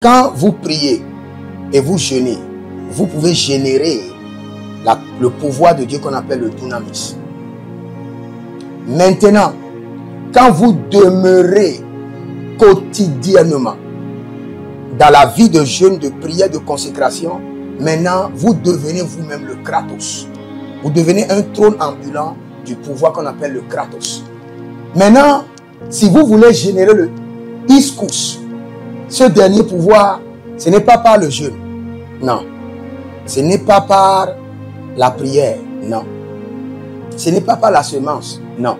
Quand vous priez et vous jeûnez, vous pouvez générer le pouvoir de Dieu qu'on appelle le dunamis. Maintenant, quand vous demeurez quotidiennement dans la vie de jeûne, de prière, de consécration, maintenant, vous devenez vous-même le Kratos. Vous devenez un trône ambulant du pouvoir qu'on appelle le Kratos. Maintenant, si vous voulez générer le ischus, ce dernier pouvoir, ce n'est pas par le jeûne. Non. Ce n'est pas par la prière. Non. Ce n'est pas par la semence. Non.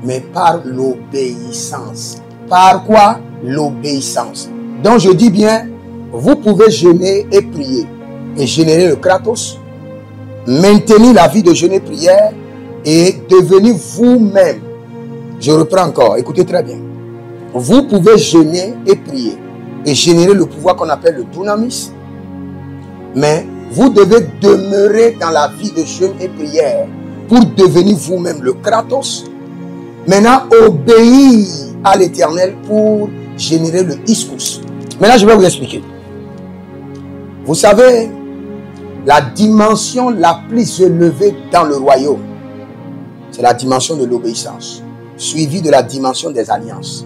Mais par l'obéissance. Par quoi? L'obéissance. Donc je dis bien, vous pouvez jeûner et prier et générer le Kratos, maintenir la vie de jeûne et prière et devenir vous-même. Je reprends encore, écoutez très bien. Vous pouvez jeûner et prier et générer le pouvoir qu'on appelle le dunamis, mais vous devez demeurer dans la vie de jeûne et prière pour devenir vous-même le Kratos. Maintenant, obéir à l'Éternel pour générer le ischus. Maintenant, je vais vous expliquer. Vous savez, la dimension la plus élevée dans le royaume, c'est la dimension de l'obéissance, suivie de la dimension des alliances.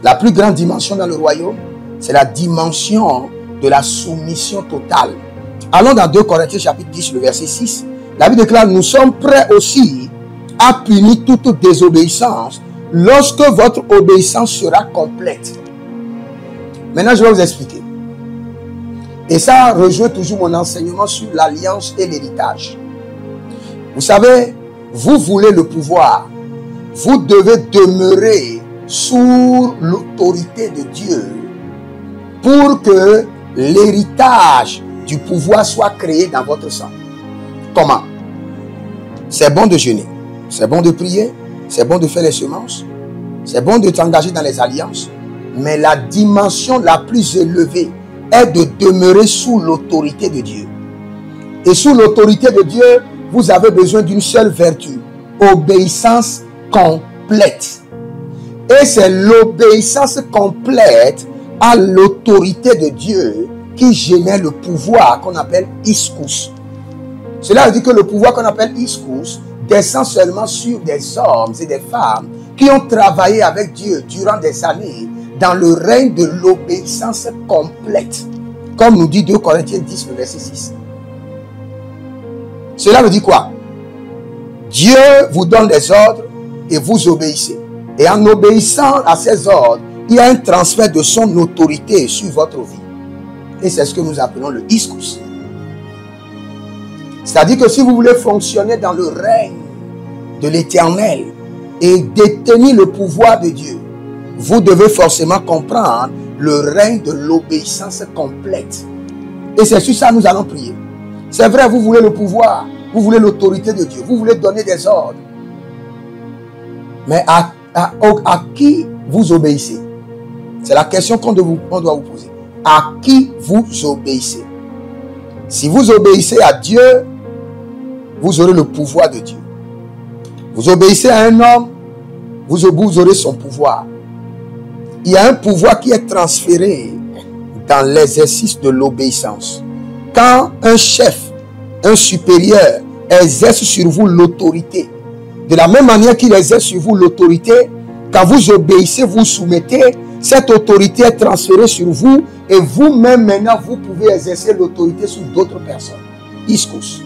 La plus grande dimension dans le royaume, c'est la dimension de la soumission totale. Allons dans 2 Corinthiens chapitre 10, le verset 6. La Bible déclare, nous sommes prêts aussi à punir toute désobéissance lorsque votre obéissance sera complète. Maintenant, je vais vous expliquer. Et ça rejoint toujours mon enseignement sur l'alliance et l'héritage. Vous savez, vous voulez le pouvoir. Vous devez demeurer sous l'autorité de Dieu pour que l'héritage du pouvoir soit créé dans votre sang. Comment? C'est bon de jeûner, c'est bon de prier, c'est bon de faire les semences, c'est bon de t'engager dans les alliances, mais la dimension la plus élevée est de demeurer sous l'autorité de Dieu. Et sous l'autorité de Dieu, vous avez besoin d'une seule vertu, obéissance complète. Et c'est l'obéissance complète à l'autorité de Dieu qui génère le pouvoir qu'on appelle ischus. Cela veut dire que le pouvoir qu'on appelle ischus descend seulement sur des hommes et des femmes qui ont travaillé avec Dieu durant des années dans le règne de l'obéissance complète. Comme nous dit 2 Corinthiens 10, le verset 6. Cela veut dire quoi? Dieu vous donne des ordres et vous obéissez. Et en obéissant à ces ordres, il y a un transfert de son autorité sur votre vie. Et c'est ce que nous appelons le ischus. C'est-à-dire que si vous voulez fonctionner dans le règne de l'Éternel et détenir le pouvoir de Dieu, vous devez forcément comprendre le règne de l'obéissance complète. Et c'est sur ça que nous allons prier. C'est vrai, vous voulez le pouvoir, vous voulez l'autorité de Dieu, vous voulez donner des ordres. Mais à qui vous obéissez? C'est la question qu'on doit vous poser. À qui vous obéissez? Si vous obéissez à Dieu, vous aurez le pouvoir de Dieu. Vous obéissez à un homme, vous aurez son pouvoir. Il y a un pouvoir qui est transféré dans l'exercice de l'obéissance. Quand un chef, un supérieur exerce sur vous l'autorité, de la même manière qu'il exerce sur vous l'autorité, quand vous obéissez, vous soumettez, cette autorité est transférée sur vous et vous-même maintenant, vous pouvez exercer l'autorité sur d'autres personnes. Ischus.